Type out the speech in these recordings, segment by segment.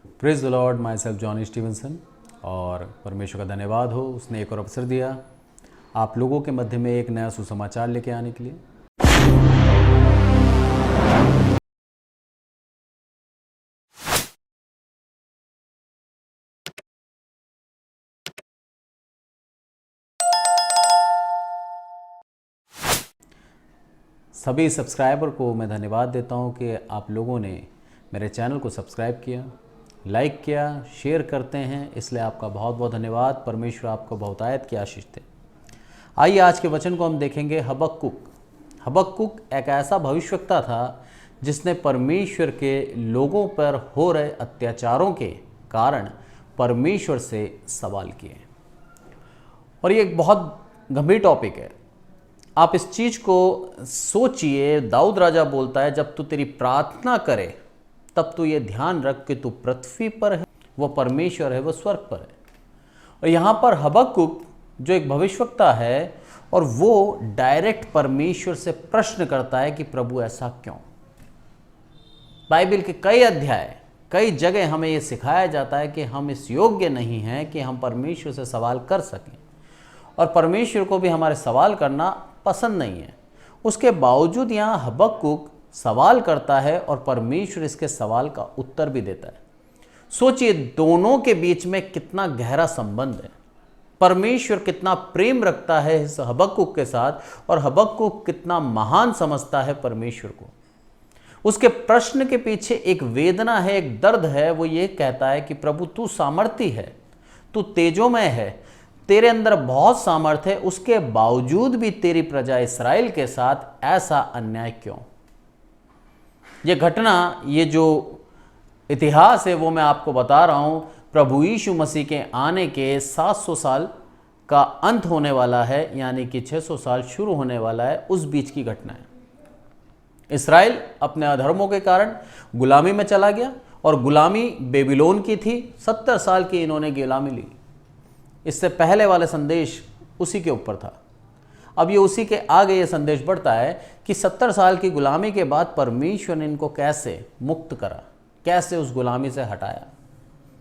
Praise the Lord, my self Johnny Stevenson. और परमेश्वर का धन्यवाद हो, उसने एक और अवसर दिया आप लोगों के मध्य में एक नया सुसमाचार लेके आने के लिए। सभी सब्सक्राइबर को मैं धन्यवाद देता हूं कि आप लोगों ने मेरे चैनल को सब्सक्राइब किया, लाइक किया, शेयर करते हैं, इसलिए आपका बहुत बहुत धन्यवाद। परमेश्वर आपको बहुतायत की आशीष दे। आइए आज के वचन को हम देखेंगे। हबक्कुक एक ऐसा भविष्यवक्ता था जिसने परमेश्वर के लोगों पर हो रहे अत्याचारों के कारण परमेश्वर से सवाल किए। और ये एक बहुत गंभीर टॉपिक है। आप इस चीज़ को सोचिए। दाऊद राजा बोलता है, जब तू तेरी प्रार्थना करे तब तू ये ध्यान रख कि तू पृथ्वी पर है, वो परमेश्वर है, वो स्वर्ग पर है। और यहाँ पर हबक्कुक जो एक भविष्यवक्ता है, और वो डायरेक्ट परमेश्वर से प्रश्न करता है कि प्रभु ऐसा क्यों। बाइबल के कई अध्याय, कई जगह हमें ये सिखाया जाता है कि हम इस योग्य नहीं हैं कि हम परमेश्वर से सवाल कर सकें, और परमेश्वर को भी हमारे सवाल करना पसंद नहीं है। उसके बावजूद यहाँ हबक्कुक सवाल करता है और परमेश्वर इसके सवाल का उत्तर भी देता है। सोचिए, दोनों के बीच में कितना गहरा संबंध है। परमेश्वर कितना प्रेम रखता है इस हबक्कुक के साथ, और हबक्कुक कितना महान समझता है परमेश्वर को। उसके प्रश्न के पीछे एक वेदना है, एक दर्द है। वो ये कहता है कि प्रभु तू सामर्थी है, तू तेजोमय है, तेरे अंदर बहुत सामर्थ है, उसके बावजूद भी तेरी प्रजा इस्राएल के साथ ऐसा अन्याय क्यों। ये घटना, ये जो इतिहास है वो मैं आपको बता रहा हूं। प्रभु यीशु मसीह के आने के 700 साल का अंत होने वाला है, यानी कि 600 साल शुरू होने वाला है, उस बीच की घटना है। इस्राएल अपने अधर्मों के कारण गुलामी में चला गया, और गुलामी बेबीलोन की थी। 70 साल की इन्होंने गुलामी ली। इससे पहले वाले संदेश उसी के ऊपर था। अब ये उसी के आगे ये संदेश बढ़ता है कि 70 साल की गुलामी के बाद परमेश्वर ने इनको कैसे मुक्त करा, कैसे उस गुलामी से हटाया।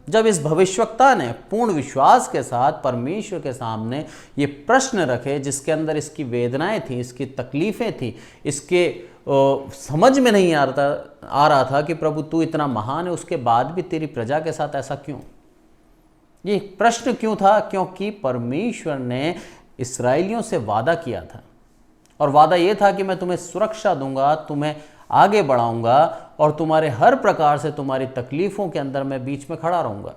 जब इस भविष्यवक्ता ने पूर्ण विश्वास के साथ परमेश्वर के सामने ये प्रश्न रखे, जिसके अंदर इसकी वेदनाएं थी, इसकी तकलीफ़ें थी, इसके समझ में नहीं आ रहा था कि प्रभु तू इतना महान है, उसके बाद भी तेरी प्रजा के साथ ऐसा क्यों। ये प्रश्न क्यों था? क्योंकि परमेश्वर ने इस्राएलियों से वादा किया था, और वादा ये था कि मैं तुम्हें सुरक्षा दूंगा, तुम्हें आगे बढ़ाऊंगा, और तुम्हारे हर प्रकार से तुम्हारी तकलीफ़ों के अंदर मैं बीच में खड़ा रहूंगा।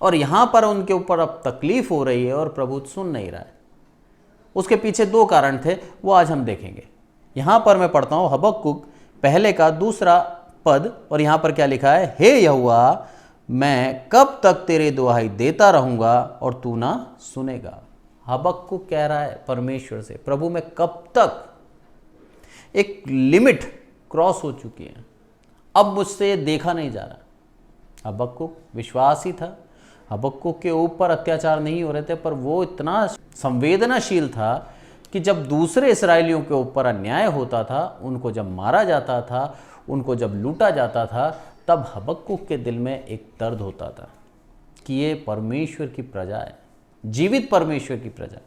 और यहाँ पर उनके ऊपर अब तकलीफ़ हो रही है और प्रभु सुन नहीं रहा है। उसके पीछे दो कारण थे, वो आज हम देखेंगे। यहाँ पर मैं पढ़ता हूँ हबक्कुक पहले का 2 पद, और यहाँ पर क्या लिखा है? हे यहोवा, मैं कब तक तेरी दुहाई देता रहूंगा और तू ना सुनेगा। हबक्कुक कह रहा है परमेश्वर से, प्रभु मैं कब तक। एक लिमिट क्रॉस हो चुकी है, अब मुझसे ये देखा नहीं जा रहा। हबक्कुक विश्वासी था, हबक्कुक के ऊपर अत्याचार नहीं हो रहे थे, पर वो इतना संवेदनाशील था कि जब दूसरे इस्राएलियों के ऊपर अन्याय होता था, उनको जब मारा जाता था, उनको जब लूटा जाता था, तब हबक्कुक के दिल में एक दर्द होता था कि ये परमेश्वर की प्रजा है, जीवित परमेश्वर की प्रजा,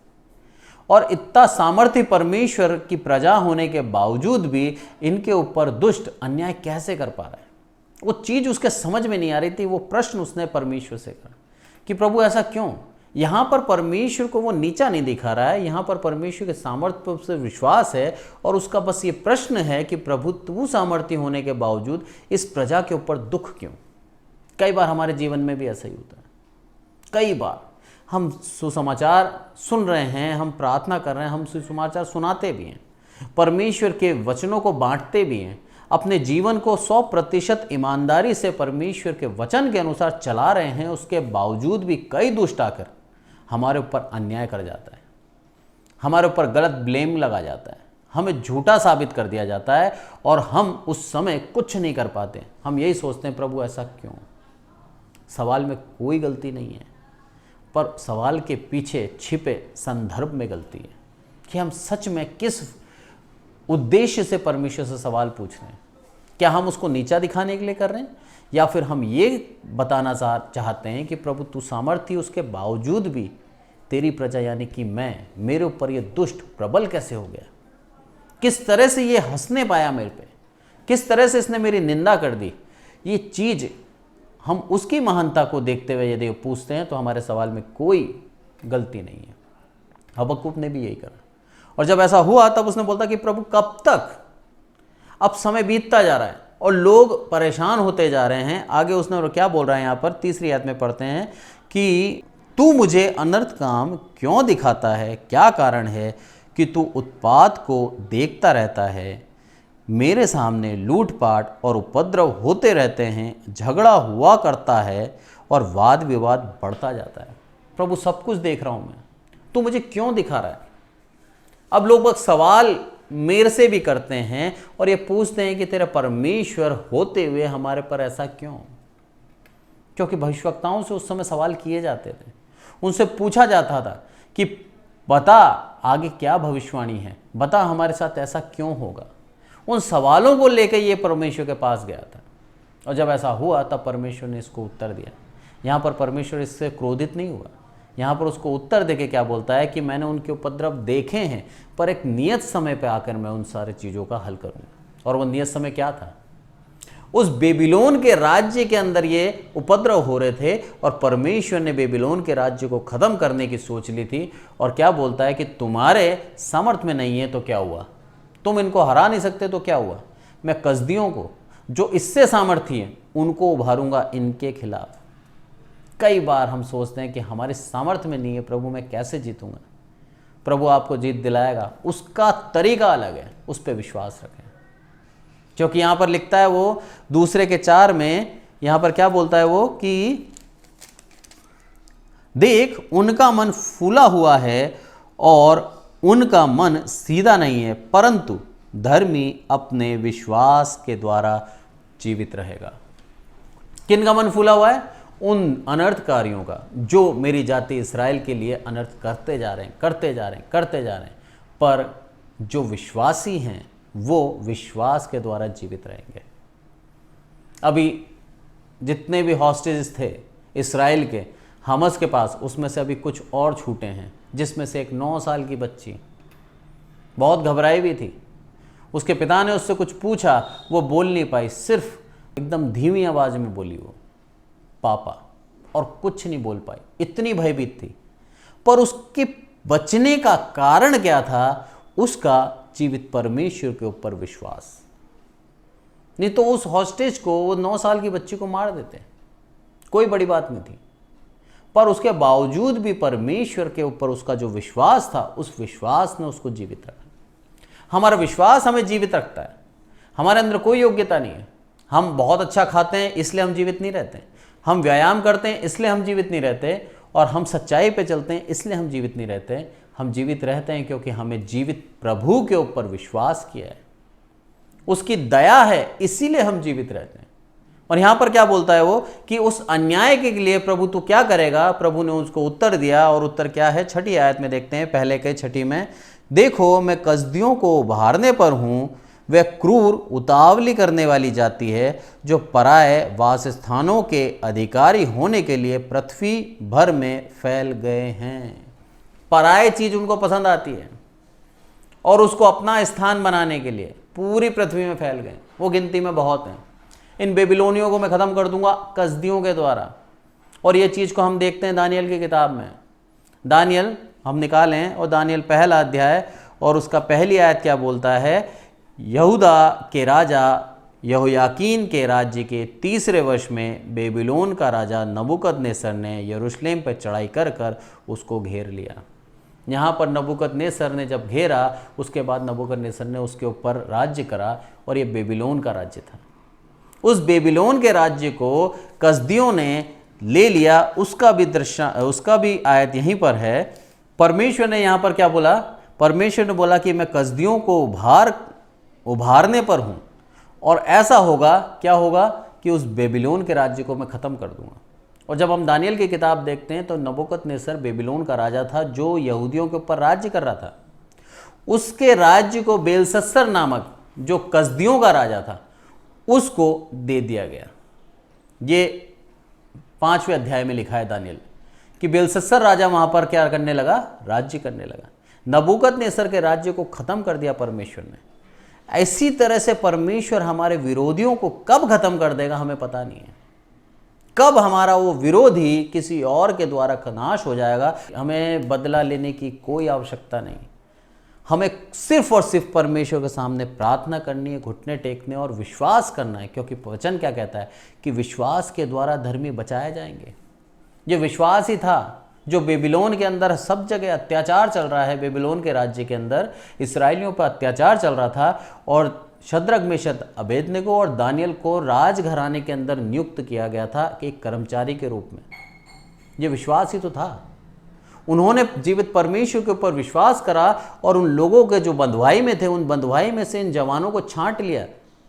और इतना सामर्थ्य परमेश्वर की प्रजा होने के बावजूद भी इनके ऊपर दुष्ट अन्याय कैसे कर पा रहा है। वो चीज़ उसके समझ में नहीं आ रही थी। वो प्रश्न उसने परमेश्वर से करा कि प्रभु ऐसा क्यों। यहाँ पर परमेश्वर को वो नीचा नहीं दिखा रहा है, यहाँ पर परमेश्वर के सामर्थ्य से विश्वास है, और उसका बस ये प्रश्न है कि प्रभु तू सामर्थ्य होने के बावजूद इस प्रजा के ऊपर दुख क्यों। कई बार हमारे जीवन में भी ऐसा ही होता है। कई बार हम सुसमाचार सुन रहे हैं, हम प्रार्थना कर रहे हैं, हम सुसमाचार सुनाते भी हैं, परमेश्वर के वचनों को बांटते भी हैं, अपने जीवन को 100% ईमानदारी से परमेश्वर के वचन के अनुसार चला रहे हैं, उसके बावजूद भी कई दुष्ट आकर हमारे ऊपर अन्याय कर जाता है, हमारे ऊपर गलत ब्लेम लगा जाता है, हमें झूठा साबित कर दिया जाता है, और हम उस समय कुछ नहीं कर पाते। हम यही सोचते हैं प्रभु ऐसा क्यों। सवाल में कोई गलती नहीं है, पर सवाल के पीछे छिपे संदर्भ में गलती है कि हम सच में किस उद्देश्य से परमेश्वर से सवाल पूछ रहे हैं। क्या हम उसको नीचा दिखाने के लिए कर रहे हैं, या फिर हम ये बताना चाहते हैं कि प्रभु तू सामर्थी उसके बावजूद भी तेरी प्रजा यानी कि मैं, मेरे ऊपर ये दुष्ट प्रबल कैसे हो गया, किस तरह से ये हंसने पाया मेरे पे, किस तरह से इसने मेरी निंदा कर दी। ये चीज़ हम उसकी महानता को देखते हुए यदि पूछते हैं तो हमारे सवाल में कोई गलती नहीं है। हबक्कुक ने भी यही करा, और जब ऐसा हुआ तब उसने बोलता कि प्रभु कब तक, अब समय बीतता जा रहा है और लोग परेशान होते जा रहे हैं। आगे उसने क्या बोल रहा है यहाँ पर, तीसरी आयत में पढ़ते हैं कि तू मुझे अनर्थ काम क्यों दिखाता है, क्या कारण है कि तू उत्पात को देखता रहता है। मेरे सामने लूटपाट और उपद्रव होते रहते हैं, झगड़ा हुआ करता है और वाद विवाद बढ़ता जाता है। प्रभु सब कुछ देख रहा हूँ मैं, तू मुझे क्यों दिखा रहा है। अब लोग बस सवाल मेरे से भी करते हैं और ये पूछते हैं कि तेरा परमेश्वर होते हुए हमारे पर ऐसा क्यों। क्योंकि भविष्यवक्ताओं से उस समय सवाल किए जाते थे, उनसे पूछा जाता था कि बता आगे क्या भविष्यवाणी है, बता हमारे साथ ऐसा क्यों होगा। उन सवालों को लेकर ये परमेश्वर के पास गया था, और जब ऐसा हुआ तब परमेश्वर ने इसको उत्तर दिया। यहाँ पर परमेश्वर इससे क्रोधित नहीं हुआ, यहाँ पर उसको उत्तर देके क्या बोलता है कि मैंने उनके उपद्रव देखे हैं, पर एक नियत समय पे आकर मैं उन सारे चीज़ों का हल करूँगा। और वो नियत समय क्या था, उस बेबीलोन के राज्य के अंदर ये उपद्रव हो रहे थे और परमेश्वर ने बेबीलोन के राज्य को ख़त्म करने की सोच ली थी। और क्या बोलता है कि तुम्हारे सामर्थ में नहीं है तो क्या हुआ, तुम इनको हरा नहीं सकते तो क्या हुआ, मैं कसदियों को जो इससे सामर्थी हैं उनको उभारूंगा इनके खिलाफ। कई बार हम सोचते हैं कि हमारे सामर्थ्य में नहीं है, प्रभु मैं कैसे जीतूंगा। प्रभु आपको जीत दिलाएगा, उसका तरीका अलग है, उस पर विश्वास रखें। क्योंकि यहाँ पर लिखता है वो दूसरे के 4 में, यहाँ पर क्या बोलता है वो कि देख उनका मन फूला हुआ है और उनका मन सीधा नहीं है, परंतु धर्मी अपने विश्वास के द्वारा जीवित रहेगा। किन का मन फूला हुआ है, उन अनर्थकारियों का जो मेरी जाति इस्राएल के लिए अनर्थ करते जा रहे हैं, पर जो विश्वासी हैं वो विश्वास के द्वारा जीवित रहेंगे। अभी जितने भी हॉस्टेजेस थे इस्राएल के हमस के पास, उसमें से अभी कुछ और छूटे हैं, जिसमें से एक 9 साल की बच्ची बहुत घबराई हुई थी। उसके पिता ने उससे कुछ पूछा, वो बोल नहीं पाई, सिर्फ एकदम धीमी आवाज़ में बोली वो पापा, और कुछ नहीं बोल पाई, इतनी भयभीत थी। पर उसके बचने का कारण क्या था, उसका जीवित परमेश्वर के ऊपर विश्वास। नहीं तो उस हॉस्टेज को, वो 9 साल की बच्ची को मार देते, कोई बड़ी बात नहीं थी। पर उसके बावजूद भी परमेश्वर के ऊपर उसका जो विश्वास था, उस विश्वास ने उसको जीवित रखा। हमारा विश्वास हमें जीवित रखता है। हमारे अंदर कोई योग्यता नहीं है। हम बहुत अच्छा खाते हैं इसलिए हम जीवित नहीं रहते, हम व्यायाम करते हैं इसलिए हम जीवित नहीं रहते, और हम सच्चाई पे चलते हैं इसलिए हम जीवित नहीं रहते। हम जीवित रहते हैं क्योंकि हमें जीवित प्रभु के ऊपर विश्वास किया है, उसकी दया है, इसीलिए हम जीवित रहते हैं। और यहां पर क्या बोलता है वो कि उस अन्याय के लिए प्रभु तू क्या करेगा। प्रभु ने उसको उत्तर दिया, और उत्तर क्या है, 6ठी आयत में देखते हैं, पहले के 6ठी में, देखो मैं कसदियों को उभारने पर हूं, वह क्रूर उतावली करने वाली जाति है जो पराये वासस्थानों के अधिकारी होने के लिए पृथ्वी भर में फैल गए हैं। पराये चीज उनको पसंद आती है और उसको अपना स्थान बनाने के लिए पूरी पृथ्वी में फैल गए। वो गिनती में बहुत हैं। इन बेबीलोनियों को मैं ख़त्म कर दूंगा कसदियों के द्वारा। और ये चीज़ को हम देखते हैं दानियल की किताब में। दानियल हम निकालें, और दानियल पहला अध्याय और उसका पहली आयत क्या बोलता है, यहूदा के राजा यहोयाकीन के राज्य के 3रे वर्ष में बेबीलोन का राजा नबूकदनेस्सर ने यरूशलेम पर चढ़ाई कर कर उसको घेर लिया। यहाँ पर नबूकदनेस्सर ने जब घेरा, उसके बाद नबूकदनेस्सर ने उसके ऊपर राज्य करा, और ये बेबीलोन का राज्य था। उस बेबीलोन के राज्य को कसदियों ने ले लिया। उसका भी आयत यहीं पर है। परमेश्वर ने यहाँ पर क्या बोला, परमेश्वर ने बोला कि मैं कसदियों को उभारने पर हूँ, और ऐसा होगा, क्या होगा कि उस बेबीलोन के राज्य को मैं ख़त्म कर दूंगा। और जब हम दानियल की किताब देखते हैं तो नबूकदनेस्सर बेबीलोन का राजा था जो यहूदियों के ऊपर राज्य कर रहा था। उसके राज्य को बेलशस्सर नामक जो कसदियों का राजा था उसको दे दिया गया। ये 5वें अध्याय में लिखा है दानियल कि बेलशस्सर राजा वहां पर क्या करने लगा, राज्य करने लगा। नबूकदनेस्सर के राज्य को खत्म कर दिया परमेश्वर ने। ऐसी तरह से परमेश्वर हमारे विरोधियों को कब खत्म कर देगा हमें पता नहीं है। कब हमारा वो विरोधी किसी और के द्वारा नाश हो जाएगा, हमें बदला लेने की कोई आवश्यकता नहीं। हमें सिर्फ और सिर्फ परमेश्वर के सामने प्रार्थना करनी है, घुटने टेकने और विश्वास करना है, क्योंकि वचन क्या कहता है कि विश्वास के द्वारा धर्मी बचाए जाएंगे। ये विश्वास ही था जो बेबीलोन के अंदर सब जगह अत्याचार चल रहा है। बेबीलोन के राज्य के अंदर इसराइलियों पर अत्याचार चल रहा था और शद्रक मेशक अबेदनगो और दानियल को राजघराने के अंदर नियुक्त किया गया था कि एक कर्मचारी के रूप में। ये विश्वास ही तो था। उन्होंने जीवित परमेश्वर के ऊपर विश्वास करा और उन लोगों के जो बंधुआई में थे, उन बंधुआई में से इन जवानों को छांट लिया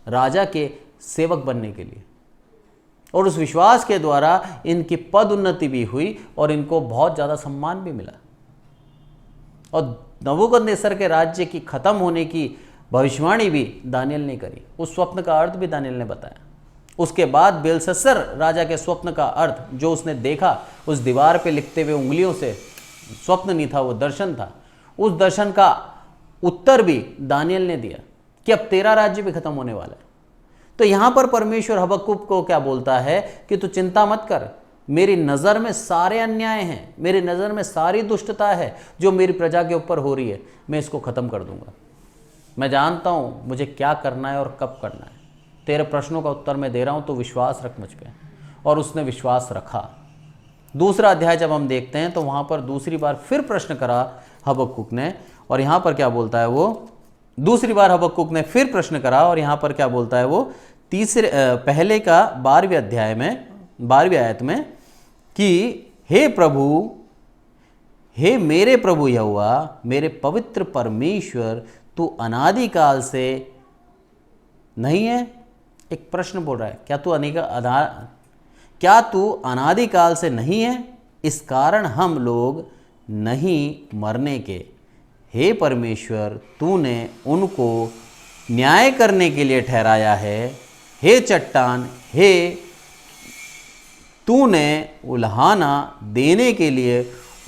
राजा के सेवक बनने के लिए। और उस विश्वास के द्वारा इनकी पद उन्नति भी हुई और इनको बहुत ज़्यादा सम्मान भी मिला। और नबूकदनेस्सर के राज्य की खत्म होने की भविष्यवाणी भी दानियल ने करी। उस स्वप्न का अर्थ भी दानियल ने बताया। उसके बाद बेलशस्सर राजा के स्वप्न का अर्थ जो उसने देखा, उस दीवार पे लिखते हुए उंगलियों से, स्वप्न नहीं था वो दर्शन था, उस दर्शन का उत्तर भी दानियल ने दिया कि अब तेरा राज्य भी खत्म होने वाला है। तो यहां पर परमेश्वर हबक्कुक को क्या बोलता है कि तू चिंता मत कर, मेरी नज़र में सारे अन्याय हैं, मेरी नज़र में सारी दुष्टता है जो मेरी प्रजा के ऊपर हो रही है, मैं इसको ख़त्म कर दूंगा। मैं जानता हूं मुझे क्या करना है और कब करना है। तेरे प्रश्नों का उत्तर मैं दे रहा हूं, तो विश्वास रख मुझ पे। और उसने विश्वास रखा। दूसरा अध्याय जब हम देखते हैं तो वहां पर दूसरी बार फिर प्रश्न करा हबक्कुक ने, और यहां पर क्या बोलता है वो, दूसरी बार हबक्कुक ने फिर प्रश्न करा और यहां पर क्या बोलता है वो, पहले का 12वें अध्याय में 12वीं आयत में कि हे प्रभु, हे मेरे प्रभु यहोवा, मेरे पवित्र परमेश्वर, तू अनादिकाल से नहीं है। एक प्रश्न बोल रहा है, क्या तू अनादिकाल से नहीं है? इस कारण हम लोग नहीं मरने के। हे परमेश्वर, तूने उनको न्याय करने के लिए ठहराया है। हे चट्टान, हे तूने उल्हाना देने के लिए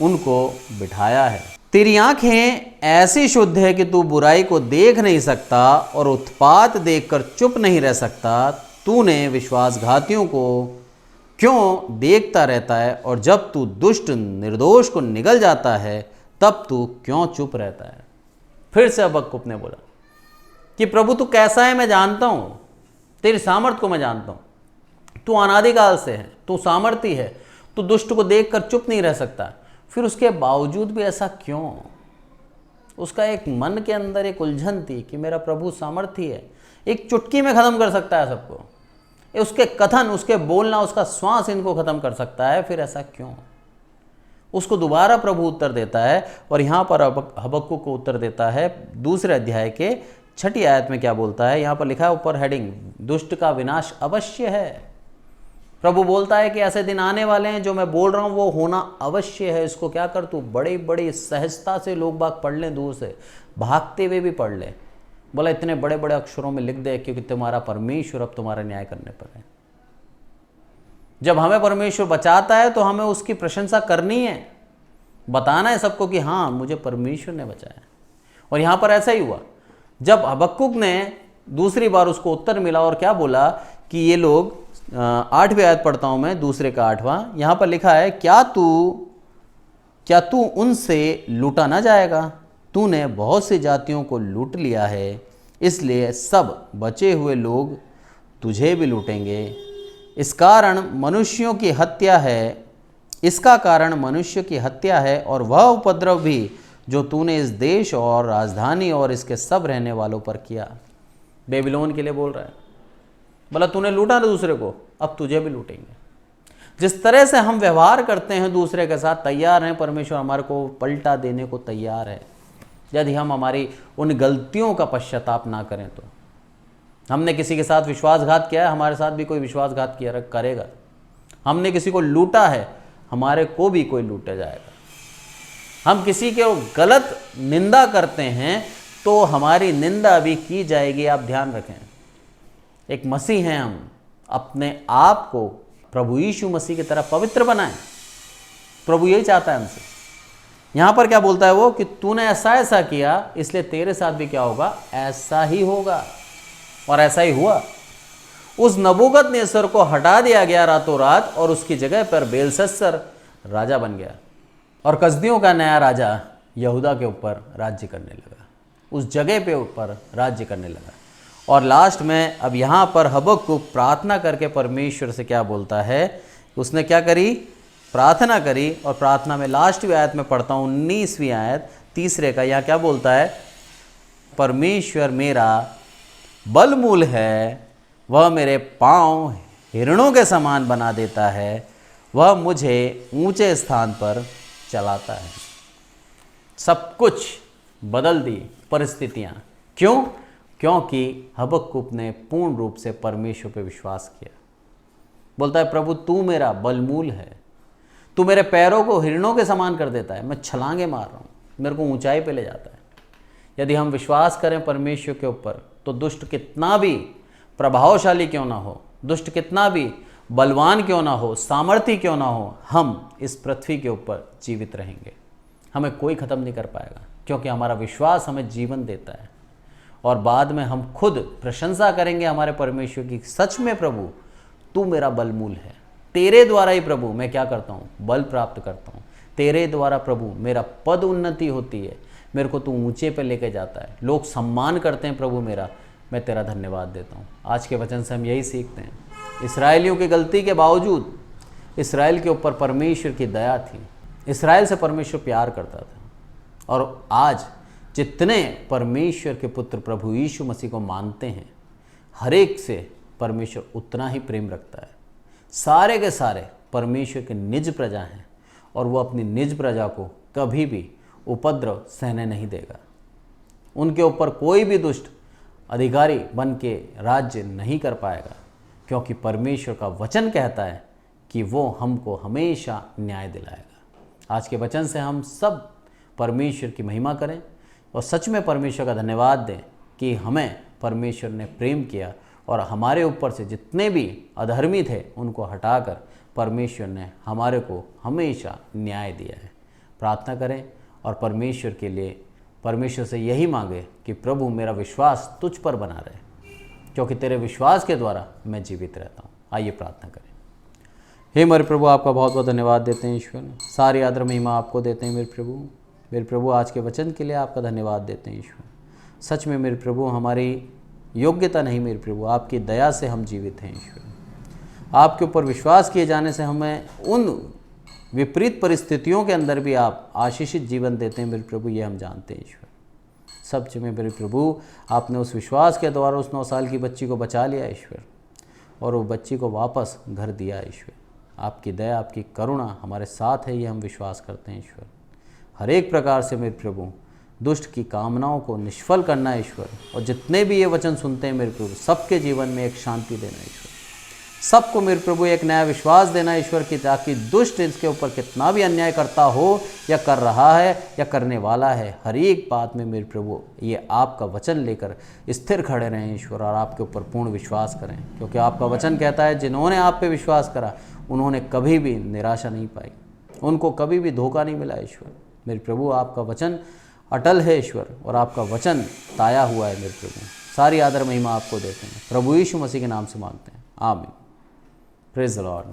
उनको बिठाया है। तेरी आंखें ऐसी शुद्ध है कि तू बुराई को देख नहीं सकता और उत्पात देखकर चुप नहीं रह सकता। तूने विश्वासघातियों को क्यों देखता रहता है, और जब तू दुष्ट निर्दोष को निगल जाता है तब तू क्यों चुप रहता है? फिर से हबक्कुक ने बोला कि प्रभु तू कैसा है मैं जानता हूं, तेरी सामर्थ को मैं जानता हूं, तू अनादिकाल से है, तू सामर्थी है, तू दुष्ट को देखकर चुप नहीं रह सकता। फिर उसके बावजूद भी ऐसा क्यों? उसका एक मन के अंदर एक उलझन थी कि मेरा प्रभु सामर्थी है, एक चुटकी में खत्म कर सकता है सबको। उसके कथन, उसके बोलना, उसका श्वास इनको खत्म कर सकता है, फिर ऐसा क्यों? उसको दोबारा प्रभु उत्तर देता है और यहाँ पर हबक्कुक को उत्तर देता है। दूसरे अध्याय के 6ठी आयत में क्या बोलता है, यहाँ पर लिखा है ऊपर हेडिंग, दुष्ट का विनाश अवश्य है। प्रभु बोलता है कि ऐसे दिन आने वाले हैं, जो मैं बोल रहा हूँ वो होना अवश्य है। इसको क्या कर, तू बड़ी बड़ी सहजता से लोग बाग पढ़ लें, दूर से भागते हुए भी पढ़ लें। बोला इतने बड़े बड़े अक्षरों में लिख दे, क्योंकि तुम्हारा परमेश्वर अब तुम्हारा न्याय करने पर है। जब हमें परमेश्वर बचाता है तो हमें उसकी प्रशंसा करनी है, बताना है सबको कि हाँ मुझे परमेश्वर ने बचाया। और यहाँ पर ऐसा ही हुआ। जब हबक्कुक ने दूसरी बार उसको उत्तर मिला और क्या बोला कि ये लोग, 8वीं आयत पढ़ता हूँ मैं, दूसरे का 8वां, यहाँ पर लिखा है, क्या तू उनसे लूटा ना जाएगा? तूने बहुत सी जातियों को लूट लिया है, इसलिए सब बचे हुए लोग तुझे भी लूटेंगे। इसका कारण मनुष्य की हत्या है और वह उपद्रव भी जो तूने इस देश और राजधानी और इसके सब रहने वालों पर किया। बेबीलोन के लिए बोल रहा है, बोला तूने लूटा दूसरे को, अब तुझे भी लूटेंगे। जिस तरह से हम व्यवहार करते हैं दूसरे के साथ, तैयार हैं परमेश्वर हमारे को पलटा देने को तैयार है, यदि हम हमारी उन गलतियों का पश्चाताप ना करें तो। हमने किसी के साथ विश्वासघात किया है, हमारे साथ भी कोई विश्वासघात करेगा। हमने किसी को लूटा है, हमारे को भी कोई लूटा जाएगा। हम किसी के गलत निंदा करते हैं तो हमारी निंदा भी की जाएगी। आप ध्यान रखें, एक मसीह हैं हम, अपने आप को प्रभु यीशु मसीह की तरह पवित्र बनाएं। प्रभु यही चाहता है हमसे। यहाँ पर क्या बोलता है वो कि तूने ऐसा ऐसा किया, इसलिए तेरे साथ भी क्या होगा, ऐसा ही होगा। और ऐसा ही हुआ। उस नबूकदनेस्सर को हटा दिया गया रातों रात और उसकी जगह पर बेलशस्सर राजा बन गया और कसदियों का नया राजा यहूदा के ऊपर राज्य करने लगा, उस जगह पे ऊपर राज्य करने लगा। और लास्ट में अब यहाँ पर हबक्कुक प्रार्थना करके परमेश्वर से क्या बोलता है, उसने क्या करी, प्रार्थना करी। और प्रार्थना में लास्टवी आयत में पढ़ता हूँ, 19वीं आयत तीसरे का, यहाँ क्या बोलता है, परमेश्वर मेरा बलमूल है, वह मेरे पाँव हिरणों के समान बना देता है, वह मुझे ऊंचे स्थान पर चलाता है। सब कुछ बदल दी परिस्थितियाँ। क्यों? क्योंकि हबक्कुक ने पूर्ण रूप से परमेश्वर पे विश्वास किया। बोलता है प्रभु तू मेरा बलमूल है, तू मेरे पैरों को हिरणों के समान कर देता है, मैं छलांगे मार रहा हूँ, मेरे को ऊंचाई पे ले जाता है। यदि हम विश्वास करें परमेश्वर के ऊपर तो दुष्ट कितना भी प्रभावशाली क्यों ना हो, दुष्ट कितना भी बलवान क्यों ना हो, सामर्थ्य क्यों ना हो, हम इस पृथ्वी के ऊपर जीवित रहेंगे। हमें कोई ख़त्म नहीं कर पाएगा, क्योंकि हमारा विश्वास हमें जीवन देता है। और बाद में हम खुद प्रशंसा करेंगे हमारे परमेश्वर की, सच में प्रभु तू मेरा बलमूल है, तेरे द्वारा ही प्रभु मैं क्या करता हूँ, बल प्राप्त करता हूँ, तेरे द्वारा प्रभु मेरा पद उन्नति होती है, मेरे को तू ऊंचे पे लेके जाता है, लोग सम्मान करते हैं प्रभु मेरा, मैं तेरा धन्यवाद देता हूँ। आज के वचन से हम यही सीखते हैं। इसराइलियों की गलती के बावजूद इसराइल के ऊपर परमेश्वर की दया थी, इसराइल से परमेश्वर प्यार करता था। और आज जितने परमेश्वर के पुत्र प्रभु यीशु मसीह को मानते हैं, हर एक से परमेश्वर उतना ही प्रेम रखता है। सारे के सारे परमेश्वर के निज प्रजा हैं और वो अपनी निज प्रजा को कभी भी उपद्रव सहने नहीं देगा। उनके ऊपर कोई भी दुष्ट अधिकारी बन के राज्य नहीं कर पाएगा, क्योंकि परमेश्वर का वचन कहता है कि वो हमको हमेशा न्याय दिलाएगा। आज के वचन से हम सब परमेश्वर की महिमा करें और सच में परमेश्वर का धन्यवाद दें कि हमें परमेश्वर ने प्रेम किया और हमारे ऊपर से जितने भी अधर्मी थे उनको हटाकर परमेश्वर ने हमारे को हमेशा न्याय दिया है। प्रार्थना करें और परमेश्वर के लिए परमेश्वर से यही मांगे कि प्रभु मेरा विश्वास तुझ पर बना रहे, क्योंकि तेरे विश्वास के द्वारा मैं जीवित रहता हूँ। आइए प्रार्थना करें। हे मेरे प्रभु, आपका बहुत बहुत धन्यवाद देते हैं ईश्वर, सारी आदर महिमा आपको देते हैं मेरे प्रभु आज के वचन के लिए आपका धन्यवाद देते हैं ईश्वर। सच में मेरे प्रभु हमारी योग्यता नहीं मेरे प्रभु, आपकी दया से हम जीवित हैं ईश्वर। आपके ऊपर विश्वास किए जाने से हमें उन विपरीत परिस्थितियों के अंदर भी आप आशीषित जीवन देते हैं मेरे प्रभु, ये हम जानते हैं ईश्वर। सच में मेरे प्रभु आपने उस विश्वास के द्वारा उस 9 साल की बच्ची को बचा लिया ईश्वर, और वो बच्ची को वापस घर दिया ईश्वर। आपकी दया आपकी करुणा हमारे साथ है, ये हम विश्वास करते हैं ईश्वर। हर एक प्रकार से मेरे प्रभु दुष्ट की कामनाओं को निष्फल करना ईश्वर, और जितने भी ये वचन सुनते हैं मेरे प्रभु सबके जीवन में एक शांति देना ईश्वर, सबको मेरे प्रभु एक नया विश्वास देना ईश्वर की, ताकि दुष्ट इसके ऊपर कितना भी अन्याय करता हो या कर रहा है या करने वाला है, हर एक बात में मेरे प्रभु ये आपका वचन लेकर स्थिर खड़े रहें ईश्वर, और आपके ऊपर पूर्ण विश्वास करें, क्योंकि आपका वचन कहता है जिन्होंने आप पे विश्वास करा उन्होंने कभी भी निराशा नहीं पाई, उनको कभी भी धोखा नहीं मिला ईश्वर। मेरे प्रभु आपका वचन अटल है ईश्वर, और आपका वचन ताया हुआ है मेरे प्रभु। सारी आदर महिमा आपको देते हैं, प्रभु यीशु मसीह के नाम से मांगते हैं, आमीन। Praise the Lord.